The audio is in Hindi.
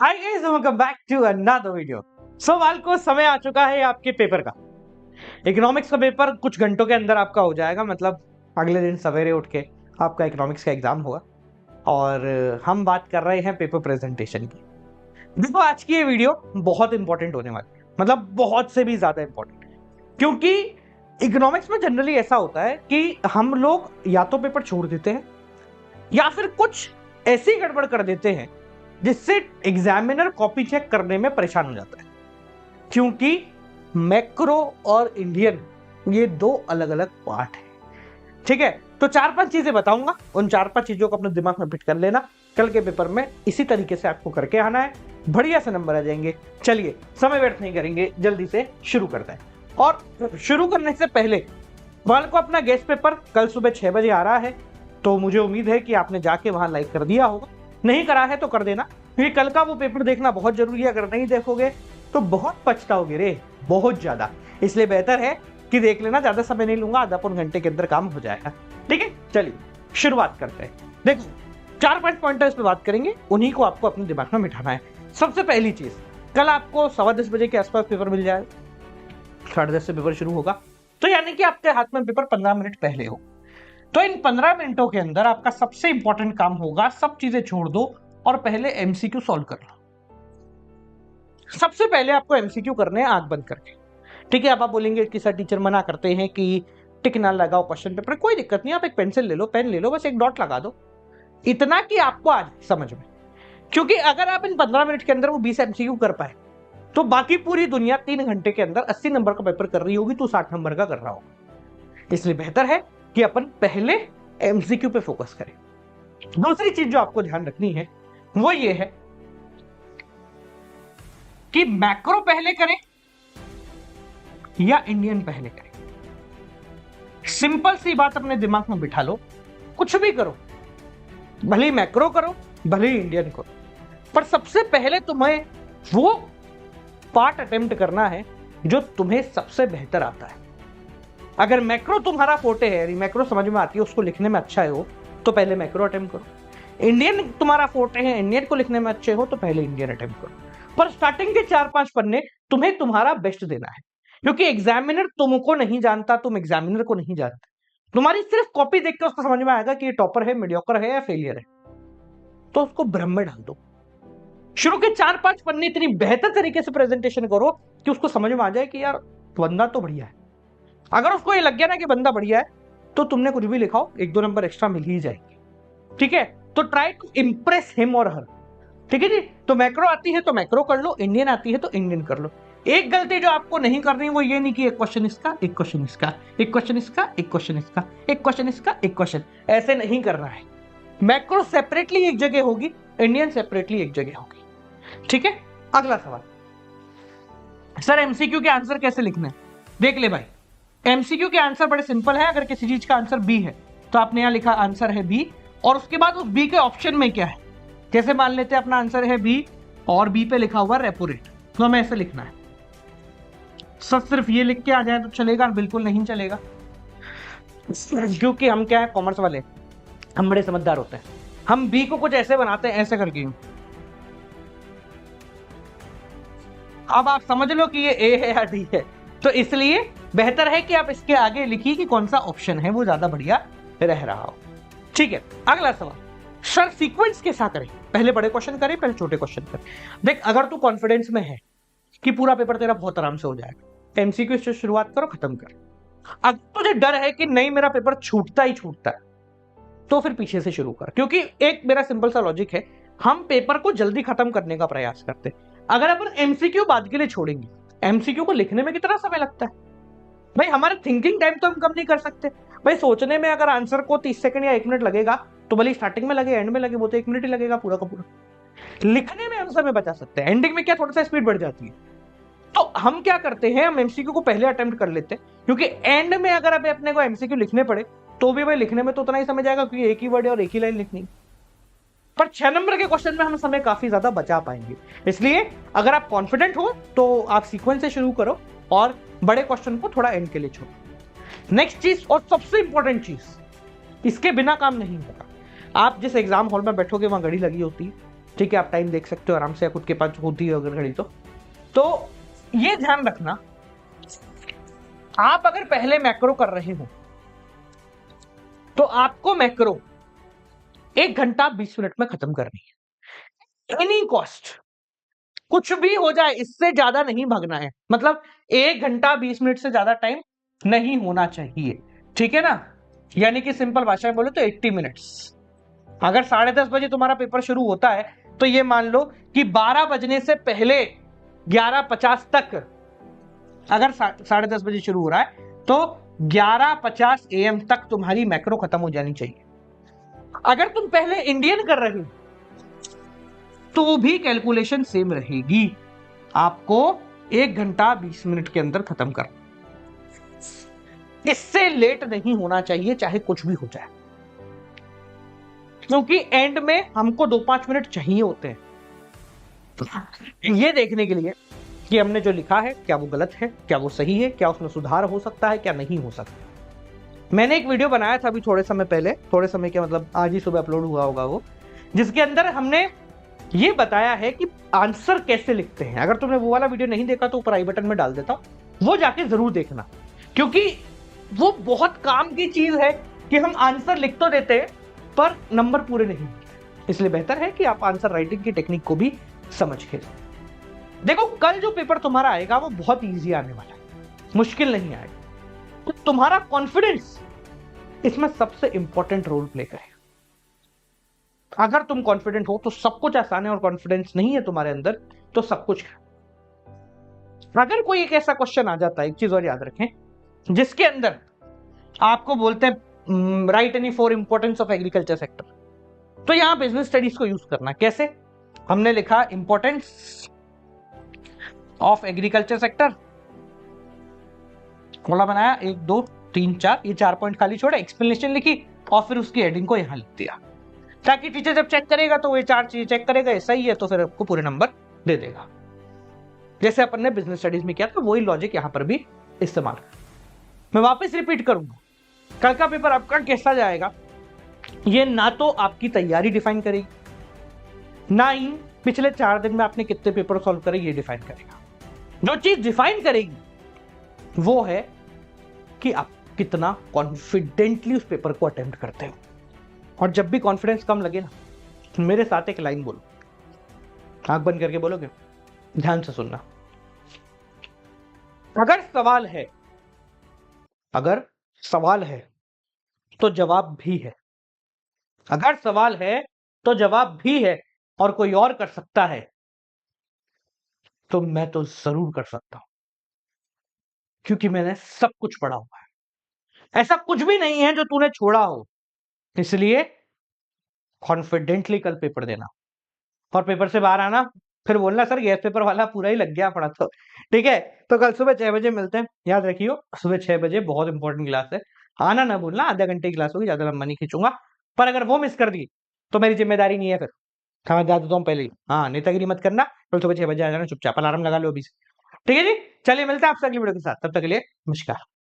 Hi guys, welcome back to another video. सवाल को समय आ चुका है आपके पेपर का। इकोनॉमिक्स का पेपर कुछ घंटों के अंदर आपका हो जाएगा, मतलब अगले दिन सवेरे उठ के आपका इकोनॉमिक्स का एग्जाम होगा। और हम बात कर रहे हैं पेपर प्रेजेंटेशन की। देखो, आज की ये वीडियो बहुत इंपॉर्टेंट होने वाली है, मतलब बहुत से भी ज्यादा इंपॉर्टेंट। क्योंकि इकोनॉमिक्स में जनरली ऐसा होता है कि हम लोग या तो पेपर छोड़ देते हैं या फिर कुछ ऐसी गड़बड़ कर देते हैं जिससे एग्जामिनर कॉपी चेक करने में परेशान हो जाता है। क्योंकि मैक्रो और इंडियन ये दो अलग अलग पार्ट है। ठीक है, तो 4-5 चीजें बताऊंगा, उन 4-5 चीजों को अपने दिमाग में फिट कर लेना। कल के पेपर में इसी तरीके से आपको करके आना है, बढ़िया से नंबर आ जाएंगे। चलिए, समय व्यर्थ नहीं करेंगे, जल्दी से शुरू करते हैं। और शुरू करने से पहले कल को अपना गेस्ट पेपर कल सुबह 6 बजे आ रहा है, तो मुझे उम्मीद है कि आपने जाके वहां लाइक कर दिया होगा। नहीं करा है तो कर देना, क्योंकि कल का वो पेपर देखना बहुत जरूरी है। अगर नहीं देखोगे तो बहुत पछताओगे रे, बहुत ज्यादा। इसलिए बेहतर है कि देख लेना, ज्यादा समय नहीं लूंगा, आधा पौन घंटे के अंदर काम हो जाएगा। ठीक है, चलिए शुरुआत करते हैं। देखो, 4-5 पॉइंटर्स पे बात करेंगे, उन्हीं को आपको अपने दिमाग में बिठाना है। सबसे पहली चीज, कल आपको 10:15 बजे के आसपास पेपर मिल जाएगा। 10:30 से पेपर शुरू होगा, तो यानी कि आपके हाथ में पेपर 15 मिनट पहले हो। तो इन 15 मिनटों के अंदर आपका सबसे इंपॉर्टेंट काम होगा, सब चीजें छोड़ दो और पहले एमसीक्यू सॉल्व कर लो। सबसे पहले आपको एमसीक्यू करने हैं आंख बंद करके। ठीक है, अब आप बोलेंगे कि सर टीचर मना करते हैं कि टिक ना लगाओ क्वेश्चन पेपर। कोई दिक्कत नहीं, आप एक पेंसिल ले लो, पेन ले लो, बस एक डॉट लगा दो, इतना कि आपको आ जाए समझ में। क्योंकि अगर आप इन 15 मिनट के अंदर वो 20 एमसीक्यू कर पाए तो बाकी पूरी दुनिया 3 घंटे के अंदर 80 नंबर का पेपर कर रही होगी, तो 60 नंबर का कर रहा होगा। इसलिए बेहतर है कि अपन पहले एमसीक्यू पे फोकस करें। दूसरी चीज जो आपको ध्यान रखनी है वो ये है कि मैक्रो पहले करें या इंडियन पहले करें। सिंपल सी बात अपने दिमाग में बिठा लो, कुछ भी करो, भले ही मैक्रो करो भले ही इंडियन करो, पर सबसे पहले तुम्हें वो पार्ट अटेम्प्ट करना है जो तुम्हें सबसे बेहतर आता है। अगर मैक्रो तुम्हारा फोटे है, मैक्रो समझ में आती है, उसको लिखने में अच्छा है हो, तो पहले मैक्रो अटेम्प्ट करो। इंडियन तुम्हारा फोटे है, इंडियन को लिखने में अच्छे हो, तो पहले इंडियन अटेम्प्ट करो। पर स्टार्टिंग के 4-5 पन्ने तुम्हें तुम्हारा बेस्ट देना है, क्योंकि एग्जामिनर तुमको नहीं जानता, तुम एग्जामिनर को नहीं जानते। तुम्हारी सिर्फ कॉपी देख के उसको समझ में आएगा कि ये टॉपर है, मीडियोकर है या फेलियर है, तो उसको भ्रम में डाल दो। शुरू के 4-5 पन्ने इतनी बेहतर तरीके से प्रेजेंटेशन करो कि उसको समझ में आ जाए कि यार बंदा तो बढ़िया है। अगर उसको ये लग गया ना कि बंदा बढ़िया है, तो तुमने कुछ भी लिखाओ 1-2 नंबर एक्स्ट्रा मिल ही जाएंगे। ठीक है, तो ट्राई टू इंप्रेस हिम और हर। ठीक है जी, तो मैक्रो आती है तो मैक्रो कर लो, इंडियन आती है तो इंडियन कर लो। एक गलती जो आपको नहीं करनी वो ये नहीं कि एक क्वेश्चन इसका, एक क्वेश्चन इसका, एक क्वेश्चन इसका, एक क्वेश्चन इसका, एक क्वेश्चन इसका, एक क्वेश्चन, ऐसे नहीं करना है। मैक्रो सेपरेटली एक जगह होगी, इंडियन सेपरेटली एक जगह होगी। ठीक है, अगला सवाल, सर एमसीक्यू के आंसर कैसे लिखना है? देख ले भाई, एमसीक्यू के आंसर बड़े सिंपल है। अगर किसी चीज का आंसर बी है तो आपने यहां लिखा आंसर है बी, और उसके बाद उस बी के ऑप्शन में क्या है। जैसे मान लेते हैं अपना आंसर है बी और बी पे लिखा हुआ रेपो रेट, तो हमें ऐसे लिखना है। सर सिर्फ ये लिख के आ जाए तो चलेगा? बिल्कुल नहीं चलेगा, क्योंकि हम क्या है, कॉमर्स वाले, हम बड़े समझदार होते हैं। हम बी को कुछ ऐसे बनाते हैं, ऐसे करके। अब आप समझ लो कि ये ए है या डी है, तो इसलिए बेहतर है कि आप इसके आगे लिखिए कि कौन सा ऑप्शन है, वो ज्यादा बढ़िया रह रहा हो। ठीक है, अगला सवाल, सर सीक्वेंस कैसा करें? पहले बड़े क्वेश्चन करें पहले छोटे क्वेश्चन करें? देख, अगर तू कॉन्फिडेंस में है कि पूरा पेपर तेरा बहुत आराम से हो जाएगा, एमसीक्यू से शुरुआत करो, खत्म कर। अब तुझे डर है कि नहीं मेरा पेपर छूटता ही छूटता है, तो फिर पीछे से शुरू कर। क्योंकि एक मेरा सिंपल सा लॉजिक है, हम पेपर को जल्दी खत्म करने का प्रयास करते हैं। अगर अपन एमसीक्यू बाद के लिए छोड़ेंगे, एमसीक्यू को लिखने में कितना समय लगता है भाई, हमारे थिंकिंग टाइम तो हम कम नहीं कर सकते भाई। सोचने में अगर आंसर को 30 सेकंड या 1 मिनट लगेगा, तो भले स्टार्टिंग में लगे एंड में लगे, वो तो 1 मिनट ही लगेगा पूरा का पूरा। लिखने में हम समय बचा सकते हैं, एंडिंग में क्या थोड़ा सा स्पीड बढ़ जाती है। तो हम क्या करते हैं, हम एमसीक्यू को पहले अटेम्प्ट कर लेते हैं, क्योंकि एंड में अगर अभी अपने को एमसीक्यू लिखने पड़े तो भी भाई लिखने में तो उतना ही समय जाएगा, क्योंकि एक ही वर्ड और एक ही लाइन लिखनी। पर 6 नंबर के क्वेश्चन में हम समय काफी ज्यादा बचा पाएंगे। इसलिए अगर आप कॉन्फिडेंट हो तो आप सीक्वेंस से शुरू करो और बड़े क्वेश्चन को थोड़ा एंड के लिए छोड़ो। नेक्स्ट चीज और सबसे इंपॉर्टेंट चीज, इसके बिना काम नहीं होगा। आप जिस एग्जाम हॉल में बैठोगे वहां घड़ी लगी होती है, ठीक है, आप टाइम देख सकते हो आराम से, खुद के पास होती है अगर घड़ी तो ये ध्यान रखना, आप अगर पहले मैक्रो कर रहे हो तो आपको मैक्रो 1 घंटा 20 मिनट में खत्म करनी है, एनी कॉस्ट, कुछ भी हो जाए इससे ज्यादा नहीं भागना है, मतलब 1 घंटा 20 मिनट से ज्यादा टाइम नहीं होना चाहिए, ठीक है ना। यानी कि सिंपल भाषा में बोले तो 80 मिनट्स। अगर 10:30 बजे तुम्हारा पेपर शुरू होता है तो ये मान लो कि 12 बजने से पहले 11:50 तक, अगर 10:30 बजे शुरू हो रहा है तो 11:50 AM तक तुम्हारी मैक्रो खत्म हो जानी चाहिए। अगर तुम पहले इंडियन कर रहे हो तो भी कैलकुलेशन सेम रहेगी, आपको 1 घंटा 20 मिनट के अंदर खत्म कर, इससे लेट नहीं होना चाहिए चाहे कुछ भी हो जाए, क्योंकि एंड में हमको 2-5 मिनट चाहिए होते हैं ये देखने के लिए कि हमने जो लिखा है क्या वो गलत है, क्या वो सही है, क्या उसमें सुधार हो सकता है, क्या नहीं हो सकता। मैंने एक वीडियो बनाया था अभी थोड़े समय पहले, थोड़े समय के मतलब आज ही सुबह अपलोड हुआ होगा वो, जिसके अंदर हमने ये बताया है कि आंसर कैसे लिखते हैं। अगर तुमने वो वाला वीडियो नहीं देखा तो ऊपर आई बटन में डाल देता हूं, वो जाके जरूर देखना, क्योंकि वो बहुत काम की चीज है कि हम आंसर लिख तो देते हैं पर नंबर पूरे नहीं मिलते। इसलिए बेहतर है कि आप आंसर राइटिंग की टेक्निक को भी समझ के देखो। कल जो पेपर तुम्हारा आएगा वो बहुत इजी आने वाला है, मुश्किल नहीं आएगा, तो तुम्हारा कॉन्फिडेंस इसमें सबसे इंपॉर्टेंट रोल प्ले करेगा। अगर तुम कॉन्फिडेंट हो तो सब कुछ आसान है, और कॉन्फिडेंस नहीं है तुम्हारे अंदर तो सब कुछ है। अगर कोई एक ऐसा क्वेश्चन आ जाता है, एक चीज और याद रखें, जिसके अंदर आपको बोलते हैं right any 4 importance of agriculture sector, तो यहां बिजनेस स्टडीज को यूज करना। कैसे? हमने लिखा इंपॉर्टेंस ऑफ एग्रीकल्चर सेक्टर, खोला बनाया 1 2 3 4, ये 4 पॉइंट खाली छोड़ा, एक्सप्लेनेशन लिखी और फिर उसकी हेडिंग को यहां लिख दिया, ताकि टीचर जब चेक करेगा तो ये 4 चीजें चेक करेगा, ये सही है तो फिर आपको पूरे नंबर दे देगा। जैसे अपन ने बिजनेस स्टडीज में किया था वही लॉजिक यहां पर भी इस्तेमाल। मैं वापस रिपीट करूंगा, कल का पेपर आपका कैसा जाएगा ये ना तो आपकी तैयारी डिफाइन करेगी, ना ही पिछले 4 दिन में आपने कितने पेपर सॉल्व करे ये डिफाइन करेगा। जो चीज डिफाइन करेगी वो है कि आप कितना कॉन्फिडेंटली उस पेपर को अटेम्प्ट करते हो। और जब भी कॉन्फिडेंस कम लगे ना, मेरे साथ एक लाइन बोलो, आंख बंद करके बोलोगे, ध्यान से सुनना। अगर सवाल है तो जवाब भी है, अगर सवाल है तो जवाब भी है, और कोई और कर सकता है तो मैं तो जरूर कर सकता हूं, क्योंकि मैंने सब कुछ पढ़ा हुआ है। ऐसा कुछ भी नहीं है जो तूने छोड़ा हो, इसलिए कॉन्फिडेंटली कल पेपर देना, और पेपर से बाहर आना फिर बोलना सर गैस पेपर वाला पूरा ही लग गया पड़ा तो, ठीक है। तो कल सुबह 6 बजे मिलते हैं, याद रखियो सुबह 6 बजे बहुत इंपॉर्टेंट क्लास है, आना ना भूलना, आधा घंटे की क्लास होगी, ज्यादा लंबा नहीं खींचूंगा, पर अगर वो मिस कर दी तो मेरी जिम्मेदारी नहीं है, फिर समझ जा देता हूँ पहले ही। हाँ, नेतागिरी मत करना, कल सुबह 6 बजे आ जाना, चुपचाप अलार्म लगा लो अभी से, ठीक है जी। चलिए मिलते हैं आपसे अगली वीडियो के साथ, तब तक के लिए नमस्कार।